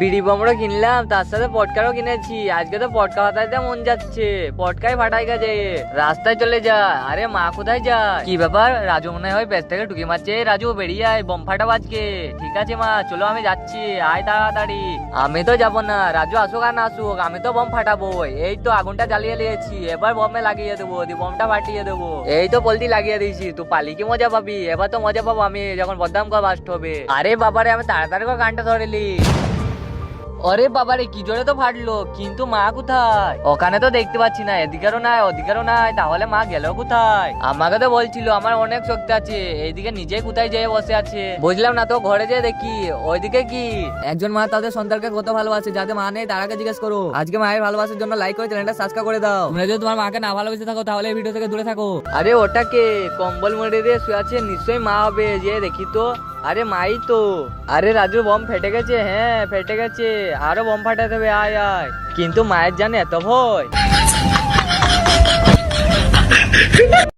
বিড়ি বমড়ো কিনলাম, তার সাথে পটকারও কিনেছি। আজকে তো পটকা ফাটাইতে মন যাচ্ছে, পটকাই ফাটাই গেছে। রাস্তায় চলে যা। আরে মা কোথায় যায়? কি ব্যাপার? রাজু মনে হয় ব্যস্ত থেকে টুকি মারছে। রাজু বেরিয়ে আয়, বম ফাটাবো আজকে। ঠিক আছে মা, চলো আমি যাচ্ছি, আয় তাড়াতাড়ি। আমি তো যাবো না, রাজু আসুক আর না আসুক, আমি তো বম ফাটাবো। এই তো আগুনটা জ্বালিয়ে নিয়েছি, এবার বমে লাগিয়ে দেবো, বমটা ফাটিয়ে দেবো। এই তো বলতি লাগিয়ে দিয়েছি, তুই পালি কি মজা পাবি? এবার তো মজা পাবো আমি যখন বদনাম কর বাস্ট হবে। আরে বাবারে, আমি তাড়াতাড়ি করে গানটা ধরেলি। আরে বাবারে, কি জোরে তো ফাটলো, কিন্তু মা কোথায়? ওখানে তো দেখতে পাচ্ছি না, এদিকেরও নাই ওদিকেরও নাই, তাহলে মা গেল কোথায়? আমাকে তো বলছিল আমার অনেক শক্তি আছে, এইদিকে নিজে কোথায় যেয়ে বসে আছে বুঝলাম না তো। ঘরে যেয়ে দেখি ওইদিকে কি একজন মা তাদের সন্তানকে কত ভালোবাসে, যাদের মা নেই তারাকে জিজ্ঞেস করো। আজকে মায়ের ভালোবাসার জন্য লাইক করে চ্যানেলটা সাবস্ক্রাইব করে দাও। তোমরা যদি তোমার মাকে না ভালোবেসে থাকো তাহলে এই ভিডিও থেকে দূরে থাকো। আরে ওটাকে কম্বল মুড়ে দিয়ে শুয়ে আছে, নিশ্চয়ই মা হবে, যে দেখি তো। আরে মাই তো। আরে রাজু বম ফেটে গেছে, হ্যাঁ ফেটে গেছে, আরো বম ফাটাতে হবে, আয় আয়। কিন্তু মায়ের জানে এত ভয়।